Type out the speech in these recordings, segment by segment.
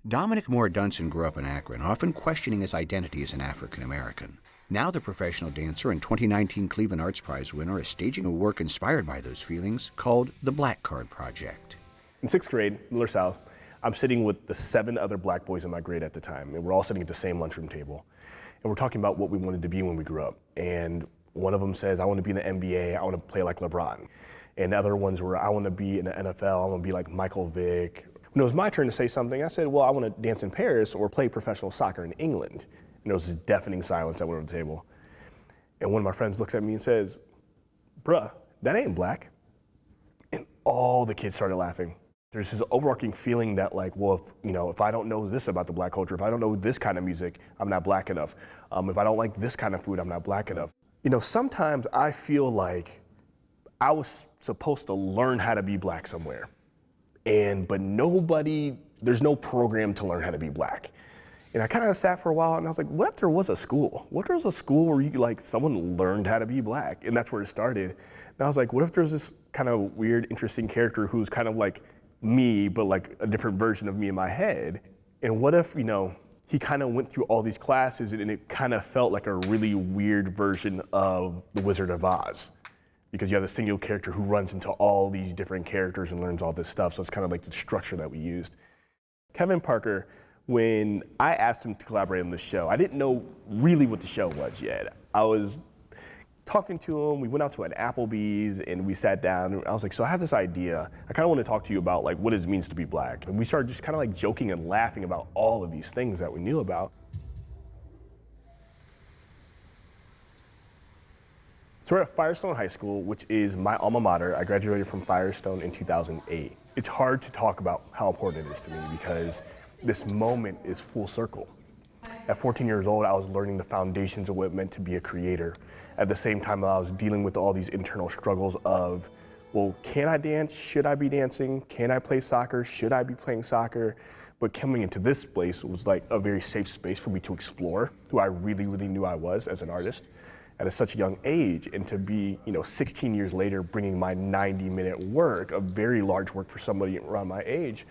Dominic Moore Dunson grew up in Akron, often questioning his identity as an African American. Now the professional dancer and 2019 Cleveland Arts Prize winner is staging a work inspired by those feelings called The Black Card Project. In 6th grade, Miller South, I'm sitting with the 7 other black boys in my grade at the time, and we're all sitting at the same lunchroom table. And we're talking about what we wanted to be when we grew up. And one of them says, I want to be in the NBA, I want to play like LeBron. And the other ones were, I want to be in the NFL, I want to be like Michael Vick. When it was my turn to say something, I said, well, I want to dance in Paris or play professional soccer in England. And there was this deafening silence that went on the table. And one of my friends looks at me and says, bruh, that ain't black. And all the kids started laughing. There's this overarching feeling that like, well, if I don't know this about the black culture, if I don't know this kind of music, I'm not black enough. If I don't like this kind of food, I'm not black enough. Sometimes I feel like I was supposed to learn how to be black somewhere. But there's no program to learn how to be black. And I kind of sat for a while and I was like, what if there was a school? What if there was a school where someone learned how to be black? And that's where it started. And I was like, what if there's this kind of weird, interesting character who's kind of like me, but like a different version of me in my head? And what if, he kind of went through all these classes and it kind of felt like a really weird version of The Wizard of Oz? Because you have a single character who runs into all these different characters and learns all this stuff. So it's kind of like the structure that we used. Kevin Parker, when I asked him to collaborate on the show, I didn't know really what the show was yet. I was talking to him, we went out to an Applebee's and we sat down and I was like, so I have this idea. I kind of want to talk to you about like what it means to be black. And we started just kind of like joking and laughing about all of these things that we knew about. So we're at Firestone High School, which is my alma mater. I graduated from Firestone in 2008. It's hard to talk about how important it is to me because this moment is full circle. At 14 years old, I was learning the foundations of what it meant to be a creator. At the same time, I was dealing with all these internal struggles of, well, can I dance? Should I be dancing? Can I play soccer? Should I be playing soccer? But coming into this place was like a very safe space for me to explore who I really, really knew I was as an artist at such a young age, and to be, 16 years later, bringing my 90-minute work, a very large work for somebody around my age,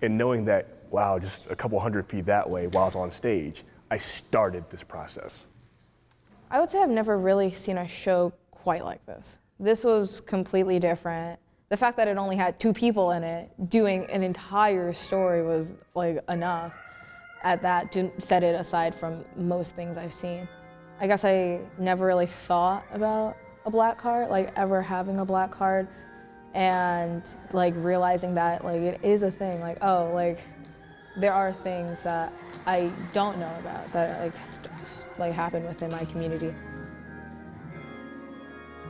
and knowing that, wow, just a couple hundred feet that way while I was on stage, I started this process. I would say I've never really seen a show quite like this. This was completely different. The fact that it only had 2 people in it doing an entire story was like enough at that to set it aside from most things I've seen. I guess I never really thought about a black card, like ever having a black card, and like realizing that like it is a thing, like, oh, like there are things that I don't know about that like happen within my community.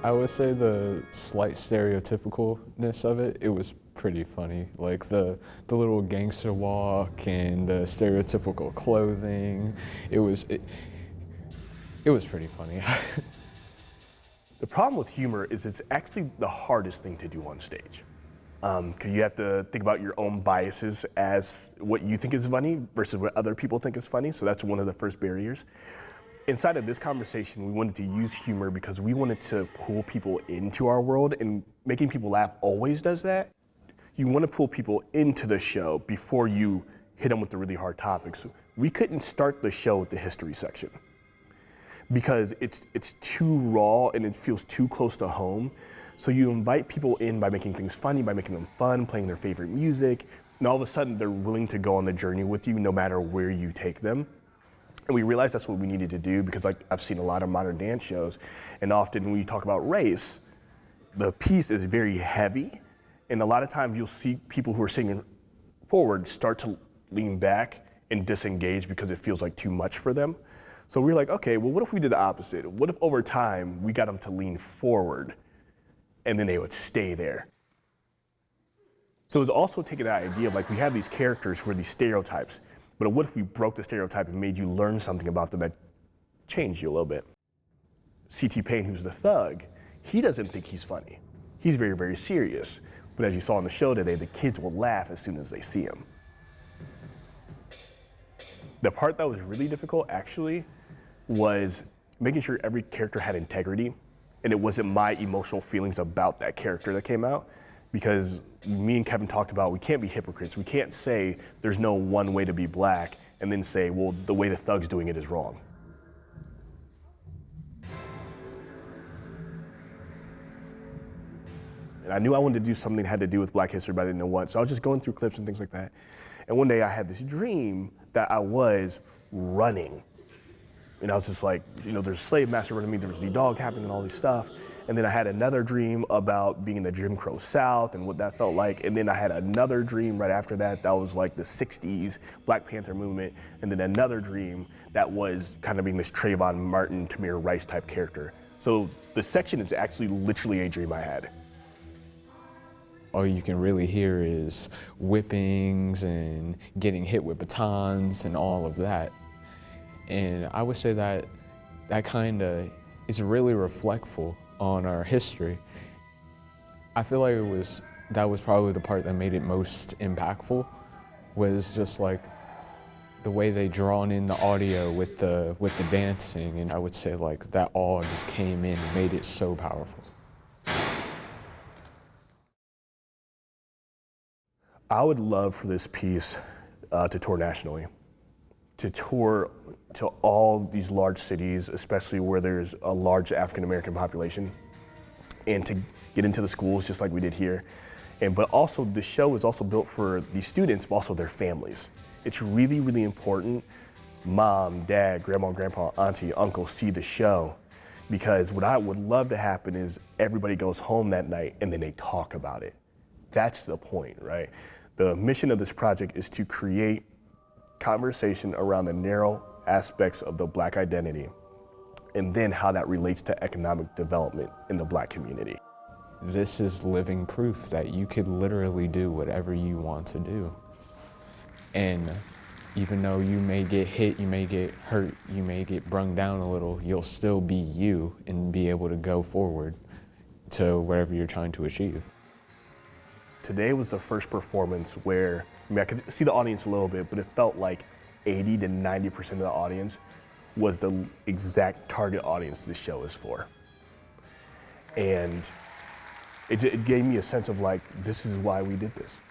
I would say the slight stereotypicalness of it was pretty funny. Like the little gangster walk and the stereotypical clothing, it was pretty funny. The problem with humor is it's actually the hardest thing to do on stage. Because you have to think about your own biases as what you think is funny versus what other people think is funny. So that's one of the first barriers. Inside of this conversation, we wanted to use humor because we wanted to pull people into our world, and making people laugh always does that. You want to pull people into the show before you hit them with the really hard topics. We couldn't start the show with the history section because it's too raw and it feels too close to home. So you invite people in by making things funny, by making them fun, playing their favorite music, and all of a sudden they're willing to go on the journey with you no matter where you take them. And we realized that's what we needed to do because like I've seen a lot of modern dance shows, and often when you talk about race, the piece is very heavy, and a lot of times you'll see people who are singing forward start to lean back and disengage because it feels like too much for them. So we were like, okay, well, what if we did the opposite? What if over time we got them to lean forward and then they would stay there? So it's also taking that idea of like, we have these characters who are these stereotypes, but what if we broke the stereotype and made you learn something about them that changed you a little bit? C.T. Payne, who's the thug, he doesn't think he's funny. He's very, very serious. But as you saw on the show today, the kids will laugh as soon as they see him. The part that was really difficult actually was making sure every character had integrity and it wasn't my emotional feelings about that character that came out. because me and Kevin talked about we can't be hypocrites. We can't say there's no one way to be black and then say, well, the way the thug's doing it is wrong. And I knew I wanted to do something that had to do with Black history, but I didn't know what. So I was just going through clips and things like that. And one day I had this dream that I was running. And I was just like, you know, there's a slave master running me, there was the dog happening and all this stuff. And then I had another dream about being in the Jim Crow South and what that felt like. And then I had another dream right after that that was like the 60s Black Panther movement. And then another dream that was kind of being this Trayvon Martin, Tamir Rice type character. So the section is actually literally a dream I had. All you can really hear is whippings and getting hit with batons and all of that. And I would say that that kind of is really reflectful on our history. I feel like that was probably the part that made it most impactful, was just like the way they drawn in the audio with the dancing, and I would say like that all just came in and made it so powerful. I would love for this piece to tour nationally, to tour to all these large cities, especially where there's a large African American population, and to get into the schools just like we did here. But also the show is also built for the students, but also their families. It's really, really important mom, dad, grandma, grandpa, auntie, uncle see the show, because what I would love to happen is everybody goes home that night and then they talk about it. That's the point, right? The mission of this project is to create conversation around the narrow aspects of the Black identity, and then how that relates to economic development in the Black community. This is living proof that you could literally do whatever you want to do. And even though you may get hit, you may get hurt, you may get brung down a little, you'll still be you and be able to go forward to wherever you're trying to achieve. Today was the first performance where, I mean, I could see the audience a little bit, but it felt like 80 to 90% of the audience was the exact target audience this show is for. And it gave me a sense of like, this is why we did this.